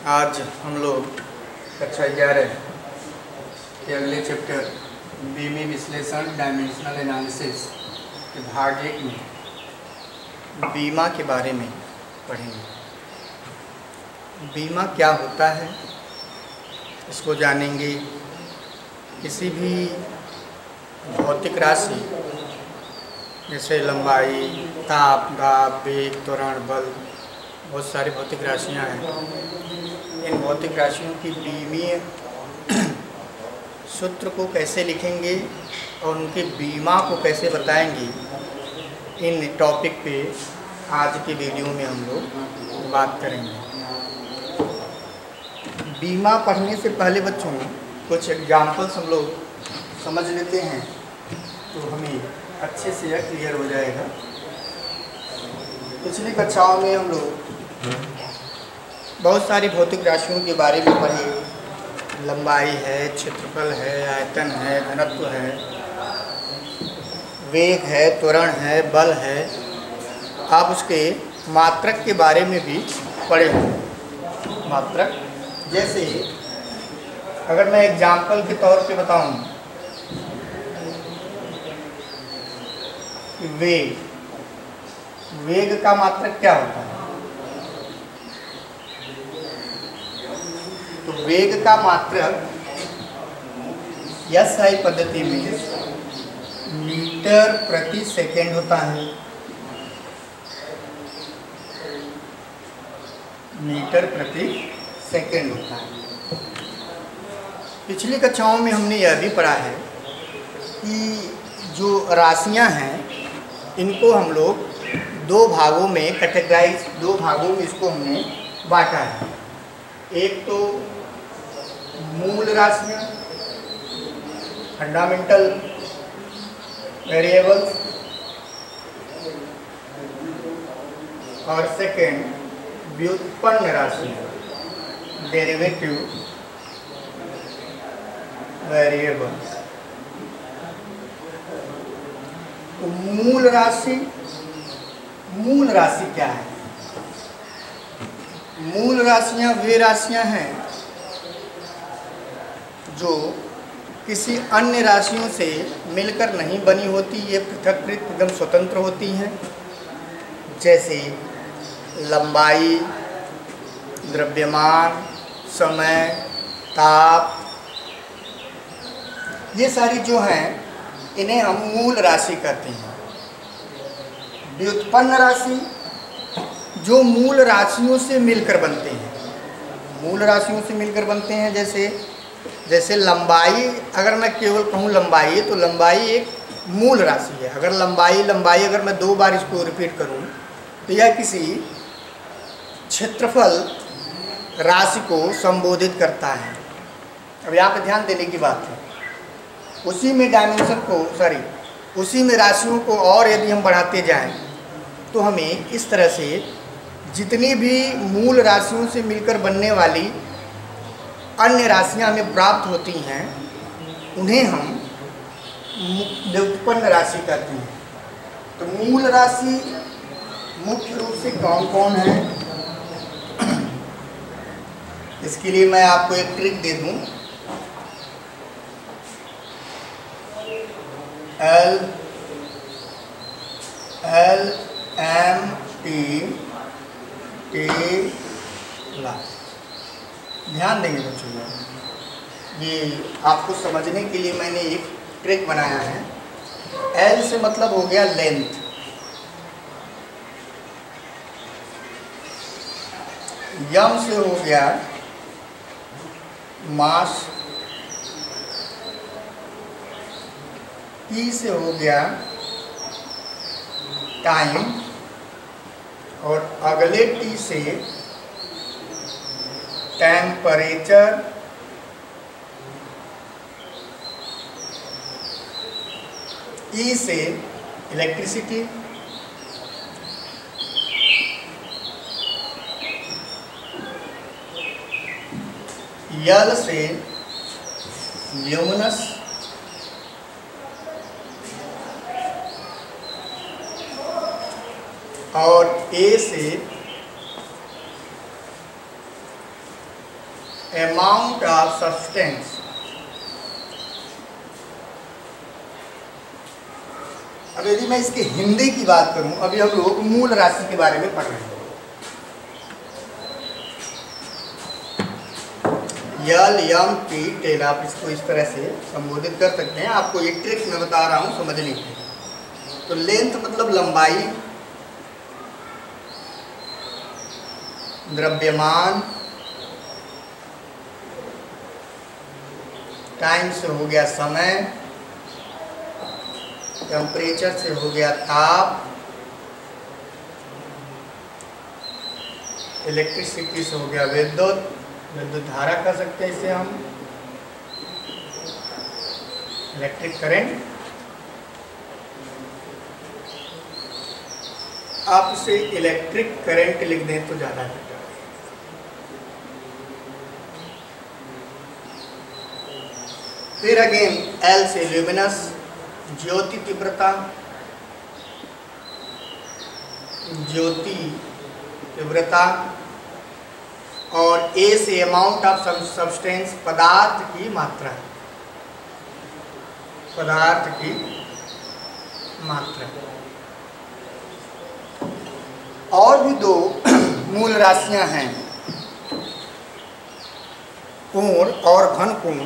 आज हम लोग कक्षा 11 के अगले चैप्टर बीमी विश्लेषण डायमेंशनल एनालिसिस के भाग 1 में बीमा के बारे में पढ़ेंगे। बीमा क्या होता है इसको जानेंगे। किसी भी भौतिक राशि जैसे लंबाई, ताप, दाब, वेग, त्वरण, बल, बहुत सारी भौतिक राशियां हैं। इन भौतिक राशियों की बीमीय सूत्र को कैसे लिखेंगे और उनके बीमा को कैसे बताएंगे, इन टॉपिक पे आज के वीडियो में हम लोग बात करेंगे। बीमा पढ़ने से पहले बच्चों कुछ एग्जाम्पल्स हम लोग समझ लेते हैं तो हमें अच्छे से यह क्लियर हो जाएगा। पिछली कक्षाओं में हम लोग बहुत सारी भौतिक राशियों के बारे में पढ़े। लंबाई है, क्षेत्रफल है, आयतन है, घनत्व है, वेग है, त्वरण है, बल है। आप उसके मात्रक के बारे में भी पढ़े होंगे। मात्रक जैसे अगर मैं एग्जाम्पल के तौर पे बताऊं कि वेग का मात्रक क्या होता है, तो वेग का मात्रक SI पद्धति में मीटर प्रति सेकेंड होता है। मीटर प्रति सेकेंड होता है। पिछली कक्षाओं में हमने यह भी पढ़ा है कि जो राशियां हैं इनको हम लोग दो भागों में इसको हमने बांटा है। एक तो मूल राशियां, फंडामेंटल वेरिएबल्स, और सेकेंड व्युत्पन्न राशियां, डेरिवेटिव वेरिएबल्स। तो मूल राशि क्या है? मूल राशियां वे राशियां हैं जो किसी अन्य राशियों से मिलकर नहीं बनी होती, ये पृथककृत एकदम स्वतंत्र होती हैं। जैसे लंबाई, द्रव्यमान, समय, ताप, ये सारी जो हैं इन्हें हम मूल राशि कहते हैं। व्युत्पन्न राशि जो मूल राशियों से मिलकर बनते हैं, जैसे लंबाई। अगर मैं केवल कहूँ लंबाई, तो लंबाई एक मूल राशि है। अगर लंबाई अगर मैं 2 बार इसको रिपीट करूँ तो यह किसी क्षेत्रफल राशि को संबोधित करता है। अब यहाँ पे ध्यान देने की बात है, उसी में उसी में राशियों को और यदि हम बढ़ाते जाएं तो हमें इस तरह से जितनी भी मूल राशियों से मिलकर बनने वाली अन्य राशियां हमें प्राप्त होती हैं उन्हें हम व्युत्पन्न राशि कहते हैं। तो मूल राशि मुख्य रूप से कौन कौन है, इसके लिए मैं आपको एक ट्रिक दे दूं। LMT ध्यान देंगे बच्चों, ये आपको समझने के लिए मैंने एक ट्रिक बनाया है। L से मतलब हो गया लेंथ, M से हो गया मास, T से हो गया टाइम, और अगले T से टेम्परेचर, E से इलेक्ट्रिसिटी, L से ल्यूमिनस, और ए से अमाउंट ऑफ सब्सटेंस अब यदि मैं इसके हिंदी की बात करूं, अभी हम लोग मूल राशि के बारे में पढ़ रहे हैं। यल यम टी टेल, आप इसको इस तरह से संबोधित कर सकते हैं। आपको एक ट्रिक मैं बता रहा हूं समझने की। तो लेंथ मतलब लंबाई, द्रव्यमान, टाइम से हो गया समय, टेम्परेचर से हो गया ताप, इलेक्ट्रिसिटी से हो गया विद्युत, विद्युत धारा कह सकते हैं इसे हम, इलेक्ट्रिक करंट। आप इसे इलेक्ट्रिक करंट लिख दें तो ज़्यादा बेटर। फिर अगेन एल से ल्यूमिनस, ज्योति तीव्रता, ज्योति तीव्रता, और ए से अमाउंट ऑफ सब्सटेंस, पदार्थ की मात्रा, पदार्थ की मात्रा। और भी दो मूल राशियां हैं, कोण और घन कोण।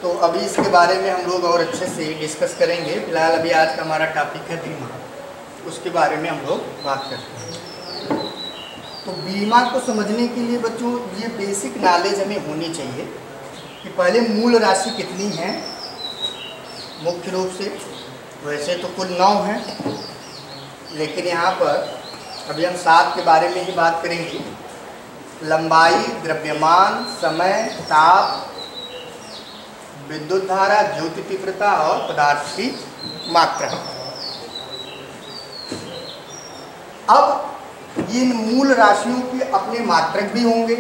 तो अभी इसके बारे में हम लोग और अच्छे से डिस्कस करेंगे। फिलहाल अभी आज का हमारा टॉपिक है बीमा, उसके बारे में हम लोग बात करते हैं। तो बीमा को समझने के लिए बच्चों ये बेसिक नॉलेज हमें होनी चाहिए कि पहले मूल राशि कितनी है मुख्य रूप से। वैसे तो कुल 9 हैं, लेकिन यहाँ पर अभी हम 7 के बारे में ही बात करेंगे। लंबाई, द्रव्यमान, समय, ताप, विद्युत धारा, ज्योति तीव्रता और पदार्थ की मात्रा। अब इन मूल राशियों के अपने मात्रक भी होंगे।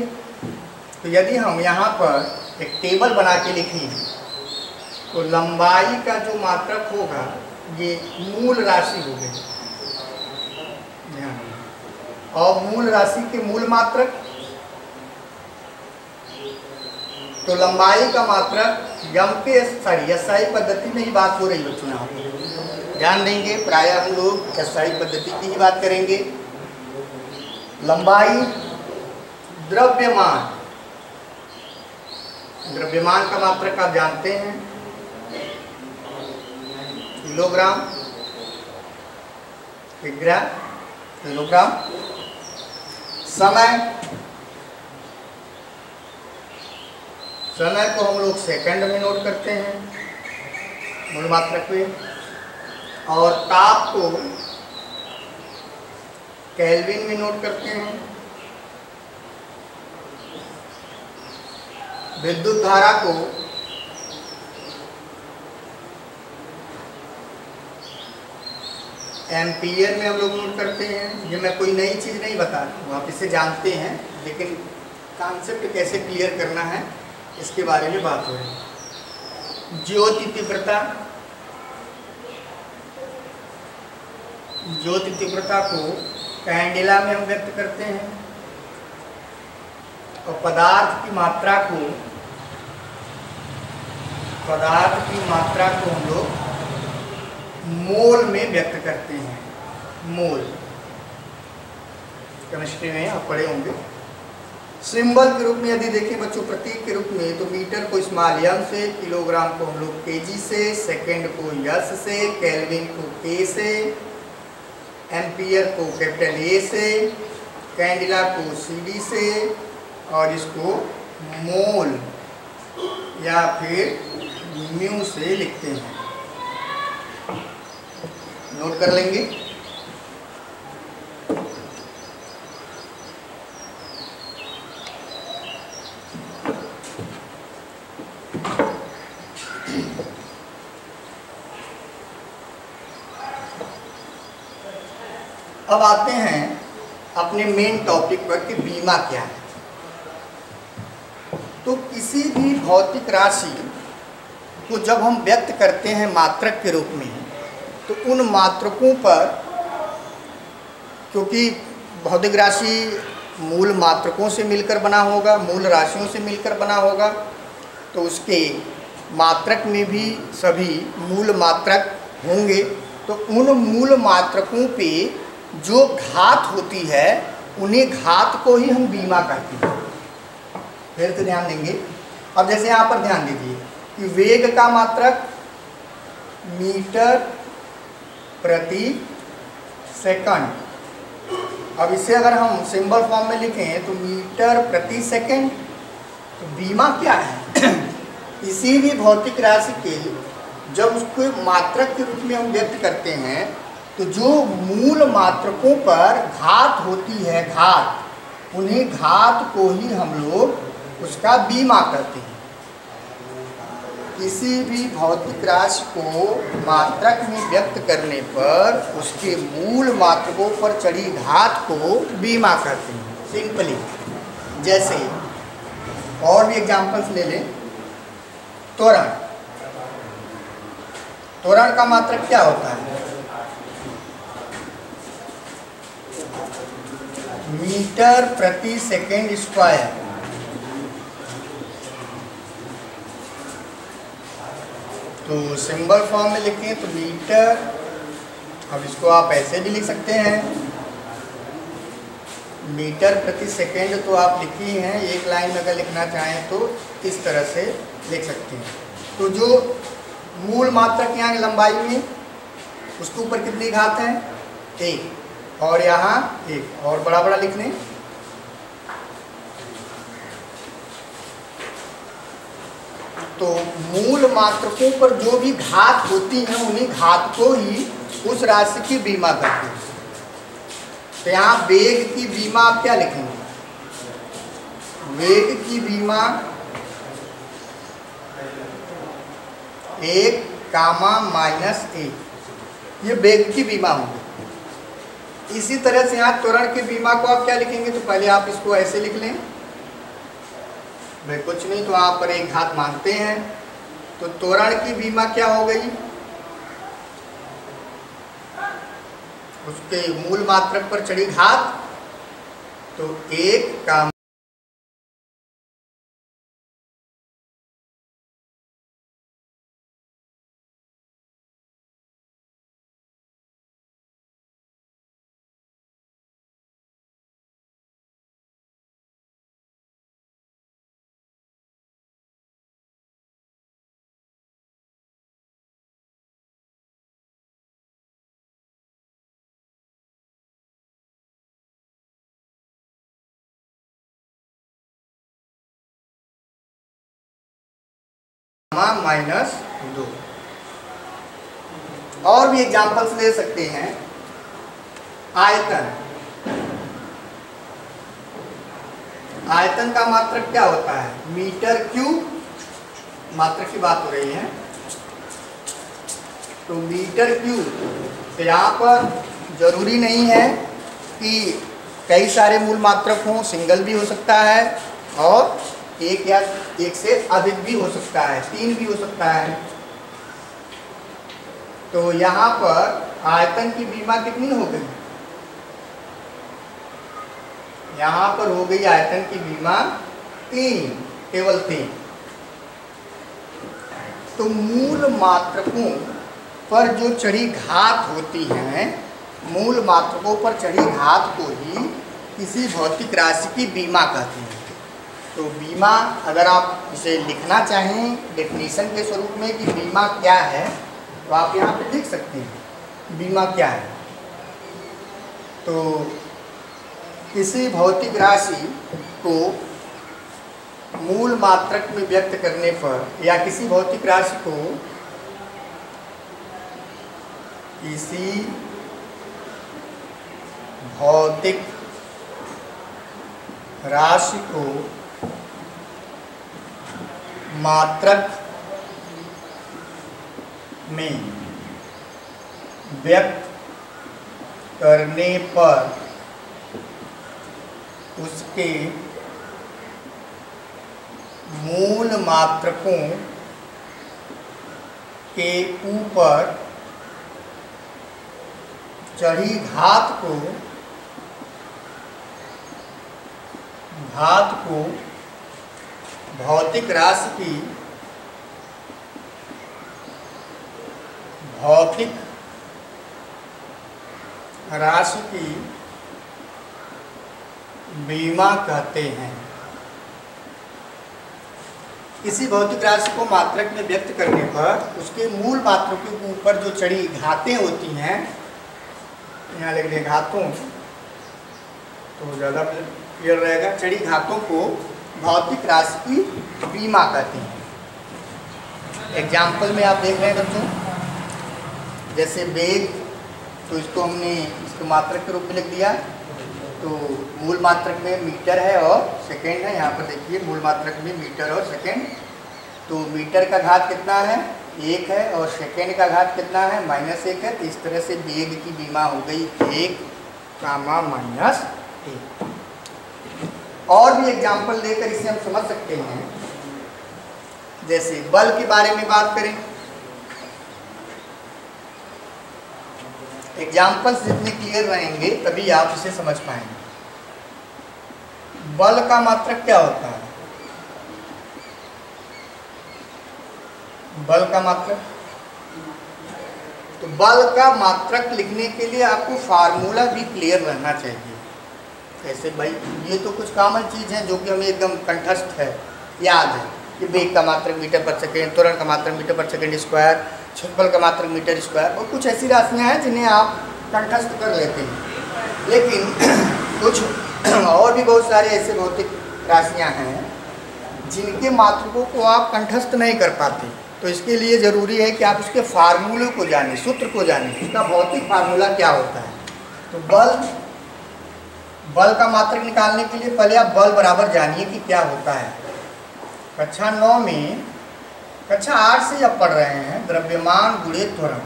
तो यदि हम यहाँ पर एक टेबल बना के लिखें तो लंबाई का जो मात्रक होगा ये मूल राशि हो गई, और मूल राशि के मूल मात्रक, तो लंबाई का मात्रक एसआई पद्धति में ही बात हो रही बच्चों। यहाँ पर ध्यान देंगे, प्रायः हम लोग एसआई पद्धति की ही बात करेंगे। लंबाई, द्रव्यमान, द्रव्यमान का मात्रक आप जानते हैं किलोग्राम, किलोग्राम। समय, समय को हम लोग सेकंड में नोट करते हैं मूल मात्रक में, और ताप को केल्विन में नोट करते हैं। विद्युत धारा को एम्पियर में हम लोग नोट करते हैं। ये मैं कोई नई चीज़ नहीं बता रहा हूँ, आप इसे जानते हैं, लेकिन कॉन्सेप्ट कैसे क्लियर करना है इसके बारे में बात हो रही है। ज्योति तीव्रता, ज्योति तीव्रता को कैंडेला में हम व्यक्त करते हैं, और पदार्थ की मात्रा को हम लोग मोल में व्यक्त करते हैं। मोल केमिस्ट्री में आप पढ़े होंगे। सिंबल के रूप में यदि देखें बच्चों, प्रतीक के रूप में, तो मीटर को स्मॉल एम से, किलोग्राम को हम लोग केजी से, सेकंड को यस से, केल्विन को के से, एम्पियर को कैपिटल ए से, कैंडिला को सीडी से, और इसको मोल या फिर म्यू से लिखते हैं। नोट कर लेंगे। अब आते हैं अपने मेन टॉपिक पर कि बीमा क्या है। तो किसी भी भौतिक राशि को जब हम व्यक्त करते हैं मात्रक के रूप में, तो उन मात्रकों पर, क्योंकि भौतिक राशि मूल मात्रकों से मिलकर बना होगा, मूल राशियों से मिलकर बना होगा, तो उसके मात्रक में भी सभी मूल मात्रक होंगे। तो उन मूल मात्रकों पे जो घात होती है उन्हें घात को ही हम बीमा कहते हैं। फिर से ध्यान देंगे। अब जैसे यहाँ पर ध्यान दीजिए कि वेग का मात्रक मीटर प्रति सेकंड। अब इसे अगर हम सिंबल फॉर्म में लिखें तो मीटर प्रति सेकंड। तो बीमा क्या है? किसी भी भौतिक राशि के जब उसको मात्रक के रूप में हम व्यक्त करते हैं तो जो मूल मात्रकों पर घात होती है, घात, उन्हें घात को ही हम लोग उसका बीमा करते हैं। किसी भी भौतिक राशि को मात्रक में व्यक्त करने पर उसके मूल मात्रकों पर चढ़ी घात को बीमा करते हैं, सिंपली। जैसे और भी एग्जांपल्स ले लें। त्वरण, त्वरण का मात्रक क्या होता है? मीटर प्रति सेकंड स्क्वायर। तो सिंबल फॉर्म में लिखें तो मीटर, अब इसको आप ऐसे भी लिख सकते हैं, मीटर प्रति सेकंड तो आप लिखे ही हैं, एक लाइन में अगर लिखना चाहें तो इस तरह से लिख सकते हैं। तो जो मूल मात्रक यहाँ लंबाई में, उसके ऊपर कितनी घात है? 1, और यहाँ 1, और बड़ा बड़ा लिख लें। तो मूल मात्रकों पर जो भी घात होती हैं उन्हीं घात को ही उस राशि की बीमा करते हैं। तो यहाँ वेग की बीमा आप क्या लिखेंगे? वेग की बीमा 1, -1, ये वेग की बीमा होगी। इसी तरह से यहाँ त्वरण की बीमा को आप क्या लिखेंगे? तो पहले आप इसको ऐसे लिख लें, भाई कुछ नहीं तो आप पर एक घात मानते हैं। तो त्वरण की बीमा क्या हो गई? उसके मूल मात्रक पर चढ़ी घात, तो 1 का -2। और भी एग्जांपल्स ले सकते हैं। आयतन, आयतन का मात्रक क्या होता है? मीटर क्यूब, मात्रक की बात हो रही है। तो मीटर क्यूब, तो यहाँ पर जरूरी नहीं है कि कई सारे मूल मात्रक हों, सिंगल भी हो सकता है और एक या एक से अधिक भी हो सकता है, 3 भी हो सकता है। तो यहाँ पर आयतन की बीमा कितनी हो गई? यहाँ पर हो गई आयतन की बीमा 3, केवल 3। तो मूल मात्रकों पर जो चढ़ी घात होती हैं, मूल मात्रकों पर चढ़ी घात को ही किसी भौतिक राशि की बीमा कहते हैं। तो बीमा, अगर आप इसे लिखना चाहें डेफिनेशन के स्वरूप में कि बीमा क्या है, तो आप यहाँ पे लिख सकते हैं बीमा क्या है। तो किसी भौतिक राशि को मूल मात्रक में व्यक्त करने पर, या किसी भौतिक राशि को किसी भौतिक राशि को मात्रक में व्यक्त करने पर उसके मूल मात्रकों के ऊपर चढ़ी घात को घात को भौतिक राशि की बीमा कहते हैं। किसी भौतिक राशि को मात्रक में व्यक्त करने पर उसके मूल मात्रकों के ऊपर जो चढ़ी घातें होती हैं, यहाँ लिख दें घातों, तो ज़्यादा क्लियर रहेगा। चढ़ी घातों को भौतिक राशि की बीमा कहते हैं। एग्जाम्पल में आप देख रहे हैं बच्चों, जैसे वेग, तो इसको हमने इसको मात्रक के रूप में लिख दिया, तो मूल मात्रक में मीटर है और सेकेंड है। यहाँ पर देखिए मूल मात्रक में मीटर और सेकेंड, तो मीटर का घात कितना है 1 है और सेकेंड का घात कितना है -1 है। तो इस तरह से वेग की बीमा हो गई 1, -1। और भी एग्जाम्पल देकर इसे हम समझ सकते हैं। जैसे बल के बारे में बात करें, एग्जाम्पल्स जितने क्लियर रहेंगे तभी आप इसे समझ पाएंगे। बल का मात्रक क्या होता है? बल का मात्रक, तो बल का मात्रक लिखने के लिए आपको फार्मूला भी क्लियर रहना चाहिए। ऐसे भाई ये तो कुछ कॉमन चीज़ है जो कि हमें एकदम कंठस्थ है, याद है कि वेग का मात्रक मीटर पर सेकेंड, त्वरण का मात्रक मीटर पर सेकेंड स्क्वायर, क्षेत्रफल का मात्रक मीटर स्क्वायर, और कुछ ऐसी राशियाँ हैं जिन्हें आप कंठस्थ कर लेते हैं। लेकिन कुछ और भी बहुत सारे ऐसे भौतिक राशियाँ हैं जिनके मात्रकों को आप कंठस्थ नहीं कर पाते। तो इसके लिए ज़रूरी है कि आप उसके फार्मूले को जानें, सूत्र को जानें, उसका भौतिक फार्मूला क्या होता है। तो बल का मात्रक निकालने के लिए पहले आप बल बराबर जानिए कि क्या होता है। कक्षा 9 में, कक्षा 8 से जब पढ़ रहे हैं, द्रव्यमान गुणे त्वरण।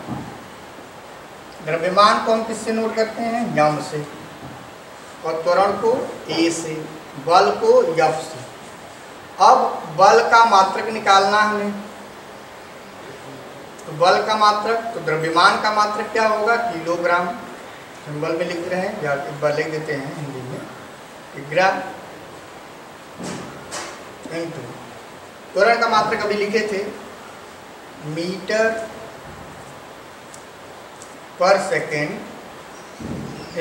द्रव्यमान को हम किससे नोट करते हैं? यम से, और त्वरण को ए से, बल को एफ से। अब बल का मात्रक निकालना हमें, तो बल का मात्रक, तो द्रव्यमान का मात्रक क्या होगा? किलोग्राम। सिंबल में लिख रहे हैं या एक बार लिख देते हैं हिंदी में, ग्राम इंटू त्वरण का मात्रक अभी लिखे थे मीटर पर सेकेंड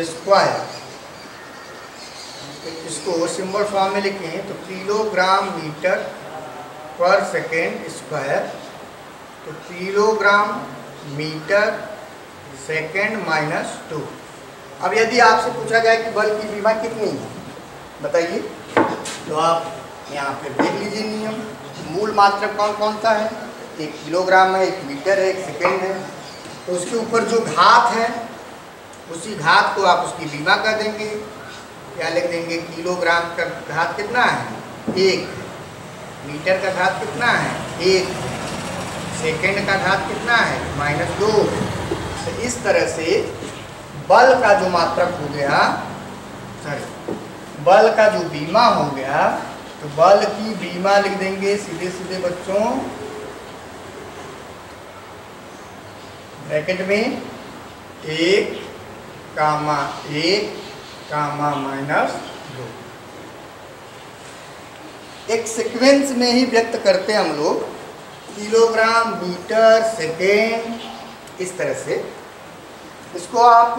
स्क्वायर। इसको सिंबल फॉर्म में लिखें तो किलोग्राम मीटर पर सेकेंड स्क्वायर, तो किलोग्राम मीटर सेकेंड -2। अब यदि आपसे पूछा जाए कि बल की बीमा कितनी है बताइए, तो आप यहाँ पे देख लीजिए नियम। मूल मात्रक कौन कौन सा है? 1 किलोग्राम है, 1 मीटर है, 1 सेकेंड है। तो उसके ऊपर जो घात है उसी घात को आप उसकी बीमा कर देंगे। क्या लिख देंगे? किलोग्राम का घात कितना है? 1, मीटर का घात कितना है? 1, सेकेंड का घात कितना है? -2। तो इस तरह से बल का जो मात्रक हो गया, बल का जो बीमा हो गया, तो बल की बीमा लिख देंगे सीधे सीधे बच्चों ब्रैकेट में 1, -2। एक सीक्वेंस में ही व्यक्त करते हैं हम लोग, किलोग्राम, मीटर, सेकेंड, इस तरह से। इसको आप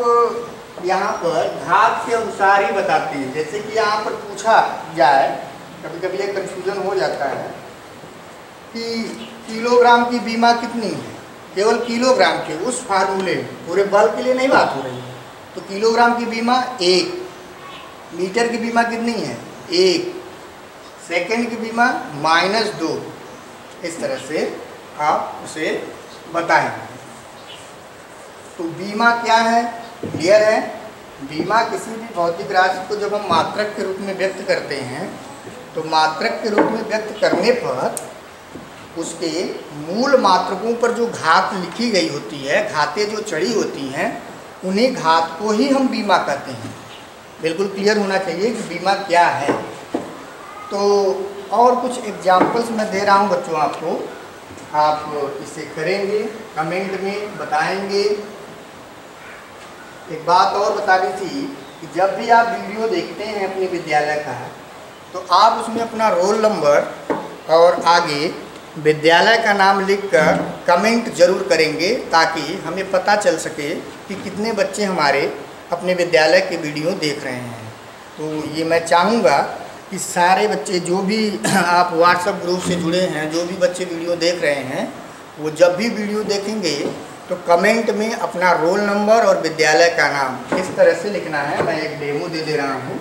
यहाँ पर घात के अनुसार ही बताते हैं। जैसे कि यहाँ पर पूछा जाए, कभी कभी एक कन्फ्यूजन हो जाता है कि किलोग्राम की बीमा कितनी है, केवल किलोग्राम के उस फार्मूले, पूरे बल के लिए नहीं बात हो रही है। तो किलोग्राम की बीमा 1, मीटर की बीमा कितनी है? 1, सेकेंड की बीमा -2। इस तरह से आप उसे बताएंगे। तो बीमा क्या है? क्लियर है? बीमा किसी भी भौतिक राशि को जब हम मात्रक के रूप में व्यक्त करते हैं, तो मात्रक के रूप में व्यक्त करने पर उसके मूल मात्रकों पर जो घात लिखी गई होती है, घातें जो चढ़ी होती हैं, उन्हीं घात को ही हम बीमा कहते हैं। बिल्कुल क्लियर होना चाहिए कि बीमा क्या है। तो और कुछ एग्जाम्पल्स मैं दे रहा हूँ बच्चों आपको, आप इसे करेंगे, कमेंट में बताएंगे। एक बात और बतानी थी कि जब भी आप वीडियो देखते हैं अपने विद्यालय का, तो आप उसमें अपना रोल नंबर और आगे विद्यालय का नाम लिखकर कमेंट जरूर करेंगे, ताकि हमें पता चल सके कि कितने बच्चे हमारे अपने विद्यालय के वीडियो देख रहे हैं। तो ये मैं चाहूँगा कि सारे बच्चे जो भी आप व्हाट्सएप ग्रुप से जुड़े हैं, जो भी बच्चे वीडियो देख रहे हैं, वो जब भी वीडियो देखेंगे तो कमेंट में अपना रोल नंबर और विद्यालय का नाम इस तरह से लिखना है। मैं एक डेमो दे रहा हूँ।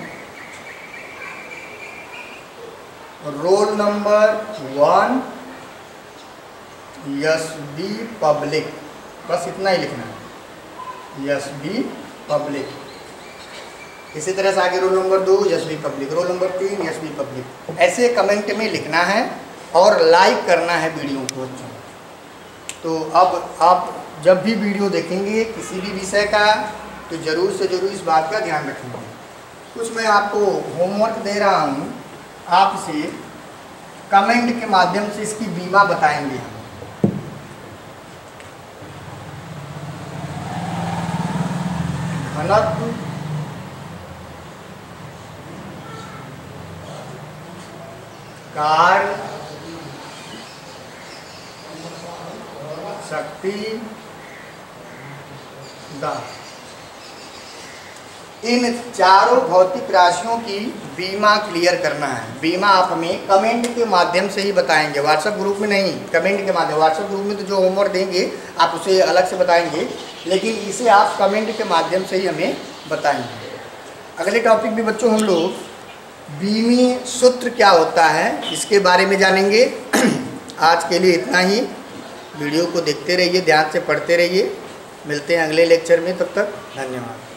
रोल नंबर 1 SB पब्लिक, बस इतना ही लिखना है, SB पब्लिक। इसी तरह से आगे roll number 2 SB public, roll number 3 SB public, ऐसे कमेंट में लिखना है और लाइक करना है वीडियो को। तो अब आप जब भी वीडियो देखेंगे किसी भी विषय का, तो ज़रूर से ज़रूर इस बात का ध्यान रखेंगे। कुछ मैं आपको होमवर्क दे रहा हूँ, आप इसे कमेंट के माध्यम से इसकी बीमा बताएंगे हम। घनत्व, कार्य, शक्ति, दाब, इन चारों भौतिक राशियों की बीमा क्लियर करना है। बीमा आप हमें कमेंट के माध्यम से ही बताएंगे, व्हाट्सएप ग्रुप में नहीं, कमेंट के माध्यम। व्हाट्सएप ग्रुप में तो जो होमवर्क देंगे आप उसे अलग से बताएंगे, लेकिन इसे आप कमेंट के माध्यम से ही हमें बताएंगे। अगले टॉपिक में बच्चों हम लोग बीमीय सूत्र क्या होता है इसके बारे में जानेंगे। आज के लिए इतना ही। वीडियो को देखते रहिए, ध्यान से पढ़ते रहिए। मिलते हैं अगले लेक्चर में, तब तक धन्यवाद।